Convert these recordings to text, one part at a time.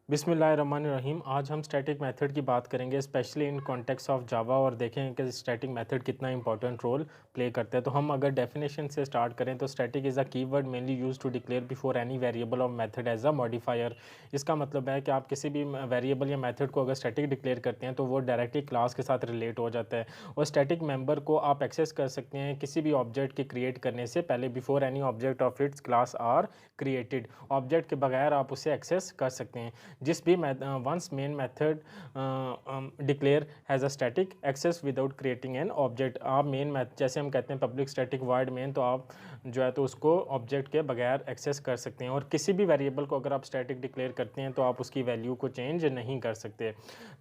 बिस्मिल्लाहिर्रहमानिर्रहीम। आज हम स्टैटिक मेथड की बात करेंगे, specially in context of Java, और देखेंगे कि स्टैटिक मेथड कितना इंपॉर्टेंट रोल प्ले करते हैं। तो हम अगर डेफिनेशन से स्टार्ट करें तो static is a keyword mainly use to declare before any variable और मेथड एज अ मॉडिफायर। इसका मतलब है कि आप किसी भी वेरिएबल या मेथड को अगर स्टैटिक डिक्लेयर करते हैं तो वो डायरेक्टली क्लास के साथ रिलेट हो जाता है, और स्टैटिक मेंबर को आप एक्सेस कर सकते हैं किसी भी ऑब्जेक्ट के क्रिएट करने से पहले, before any object of its class are created. Object के बगैर आप उसे एक्सेस कर सकते हैं। जिस भी once main method declare has a static access without creating an object। आप मेन जैसे हम कहते हैं पब्लिक स्टैटिक void main, तो आप जो है तो उसको ऑब्जेक्ट के बगैर एक्सेस कर सकते हैं, और किसी भी वेरिएबल को अगर आप स्टैटिक डिक्लेयर करते हैं तो आप उसकी वैल्यू को चेंज नहीं कर सकते।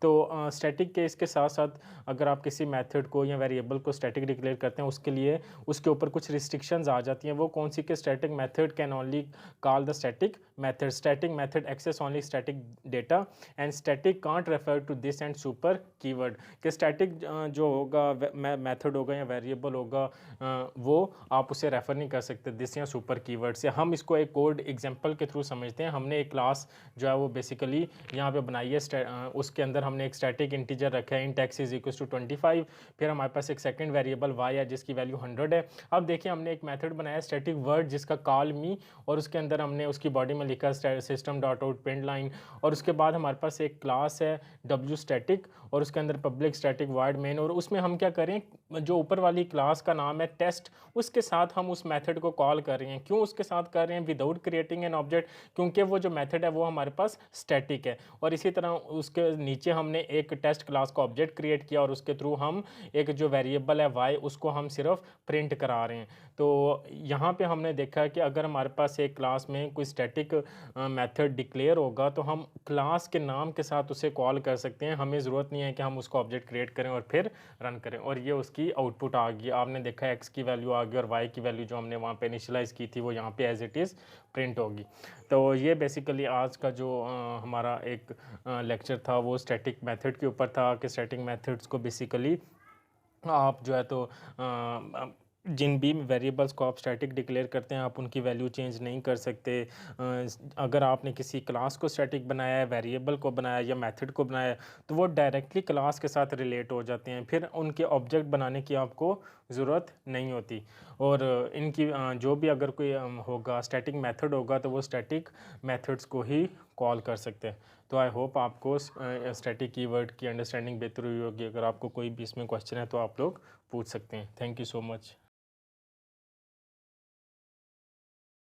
तो स्टैटिक के इसके साथ साथ अगर आप किसी मेथड को या वेरिएबल को स्टैटिक डिक्लेयर करते हैं उसके लिए उसके ऊपर कुछ रिस्ट्रिक्शंस आ जाती हैं। वो कौन सी? कि static method can only call the static method, static method access only static data, and static can't refer to this and super keyword. कि स्टैटिक जो होगा मेथड होगा या वेरिएबल होगा वो आप उसे रेफर नहीं कर सकते दिस या सुपर कीवर्ड से। हम इसको एक कोड एग्जांपल के थ्रू समझते हैं। हमने एक क्लास जो है वो बेसिकली यहाँ पे बनाई है, उसके अंदर हमने एक स्टैटिक इंटीजर रखा है, int X is equal to 25। फिर हमारे पास एक सेकंड वेरिएबल वाई है जिसकी वैल्यू 100 है। अब देखिए हमने एक मेथड बनाया स्टैटिक वर्ड जिसका कॉल मी, और उसके अंदर हमने उसकी बॉडी में लिखा system dot out print line, और उसके बाद हमारे पास एक क्लास है डब्ल्यू स्टैटिक, और उसके अंदर पब्लिक स्टैटिक वाइड मेन, और उसमें हम क्या करें, जो ऊपर वाली क्लास का नाम है टेस्ट, उसके साथ हम उस मेथड को कॉल कर रहे हैं। क्यों उसके साथ कर रहे हैं? विदाउट क्रिएटिंग एन ऑब्जेक्ट, क्योंकि वो जो मेथड है वो हमारे पास स्टैटिक है। और इसी तरह उसके नीचे हमने एक टेस्ट क्लास का ऑब्जेक्ट क्रिएट किया, और उसके थ्रू हम एक जो वेरिएबल है वाई उसको हम सिर्फ प्रिंट करा रहे हैं। तो यहाँ पे हमने देखा कि अगर हमारे पास एक क्लास में कोई स्टैटिक मेथड डिक्लेयर होगा तो हम क्लास के नाम के साथ उसे कॉल कर सकते हैं। हमें ज़रूरत नहीं है कि हम उसको ऑब्जेक्ट क्रिएट करें और फिर रन करें। और ये उसकी आउटपुट आ गई, आपने देखा एक्स की वैल्यू आ गई, और वाई की वैल्यू जो हमने वहाँ पे इनिशियलाइज़ की थी वो यहाँ पे एज इट इज़ प्रिंट होगी। तो ये बेसिकली आज का जो हमारा एक लेक्चर था वो स्टैटिक मेथड के ऊपर था, कि स्टैटिक मेथड्स को बेसिकली आप जो है तो जिन भी वेरिएबल्स को आप स्टैटिक डिक्लेयर करते हैं आप उनकी वैल्यू चेंज नहीं कर सकते। अगर आपने किसी क्लास को स्टैटिक बनाया है, वेरिएबल को बनाया या मेथड को बनाया, तो वो डायरेक्टली क्लास के साथ रिलेट हो जाते हैं, फिर उनके ऑब्जेक्ट बनाने की आपको ज़रूरत नहीं होती। और इनकी जो भी अगर कोई होगा स्टैटिक मेथड होगा तो वो स्टैटिक मेथड्स को ही कॉल कर सकते हैं। तो आई होप आपको स्टैटिक कीवर्ड की अंडरस्टैंडिंग बेहतर हुई होगी। अगर आपको कोई भी इसमें क्वेश्चन है तो आप लोग पूछ सकते हैं। Thank you so much.